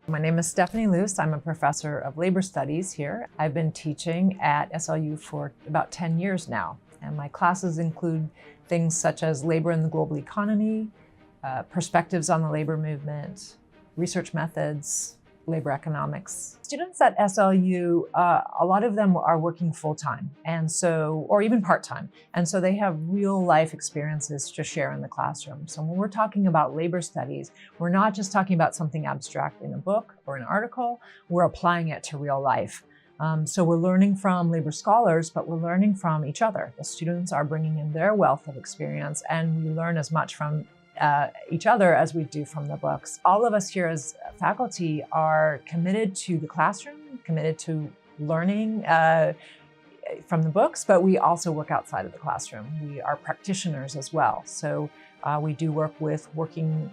My name is Stephanie Luce. I'm a professor of labor studies here. I've been teaching at SLU for about 10 years now, and my classes include things such as labor in the global economy, perspectives on the labor movement, research methods, labor economics. Students at SLU, a lot of them are working full-time, or even part-time, and so they have real life experiences to share in the classroom. So when we're talking about labor studies, we're not just talking about something abstract in a book or an article, we're applying it to real life. So we're learning from labor scholars, but we're learning from each other. The students are bringing in their wealth of experience, and we learn as much from each other as we do from the books. All of us here as faculty are committed to the classroom, committed to learning from the books, but we also work outside of the classroom. We are practitioners as well. So we do work with working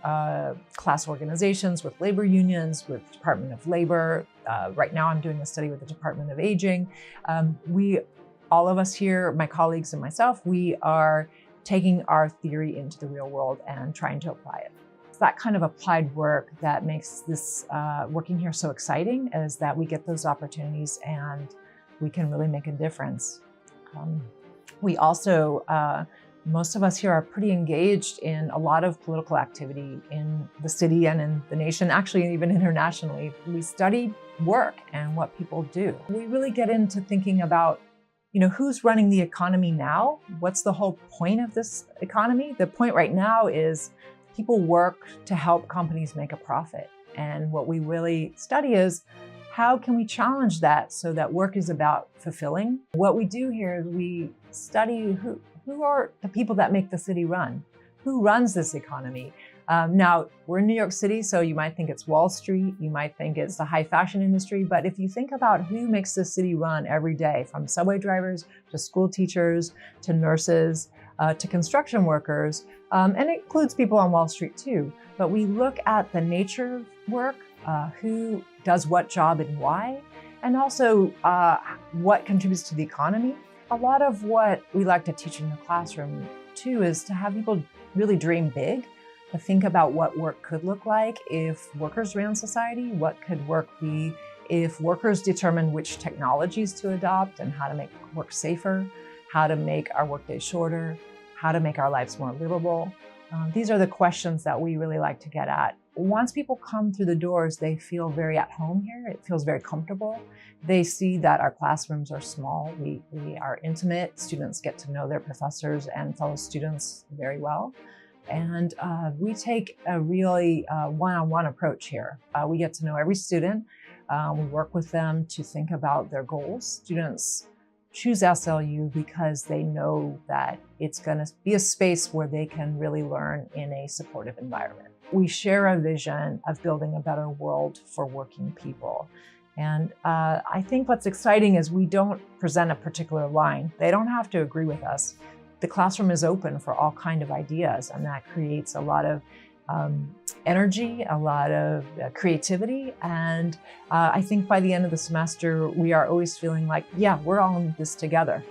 class organizations, with labor unions, with Department of Labor. Right now I'm doing a study with the Department of Aging. All of us here, my colleagues and myself, we are taking our theory into the real world and trying to apply it. It's that kind of applied work that makes this working here so exciting, is that we get those opportunities and we can really make a difference. We also, most of us here are pretty engaged in a lot of political activity in the city and in the nation, actually even internationally. We study work and what people do. We really get into thinking about who's running the economy now? What's the whole point of this economy? The point right now is people work to help companies make a profit. And what we really study is how can we challenge that so that work is about fulfilling? What we do here is we study who are the people that make the city run? Who runs this economy? Now, we're in New York City, so you might think it's Wall Street, you might think it's the high fashion industry, but if you think about who makes this city run every day, from subway drivers to school teachers to nurses to construction workers, and it includes people on Wall Street too, but we look at the nature of work, who does what job and why, and also what contributes to the economy. A lot of what we like to teach in the classroom too is to have people really dream big, to think about what work could look like if workers ran society. What could work be if workers determine which technologies to adopt and how to make work safer, how to make our workday shorter, how to make our lives more livable. These are the questions that we really like to get at. Once people come through the doors, they feel very at home here. It feels very comfortable. They see that our classrooms are small. We are intimate. Students get to know their professors and fellow students very well. And we take a really one-on-one approach here. We get to know every student. We work with them to think about their goals. Students choose SLU because they know that it's going to be a space where they can really learn in a supportive environment. We share a vision of building a better world for working people. And I think what's exciting is we don't present a particular line. They don't have to agree with us. The classroom is open for all kinds of ideas, and that creates a lot of energy, a lot of creativity. And I think by the end of the semester, we are always feeling like, yeah, we're all in this together.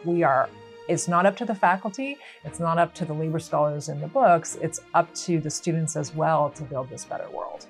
It's not up to the faculty, it's not up to the labor scholars in the books, it's up to the students as well to build this better world.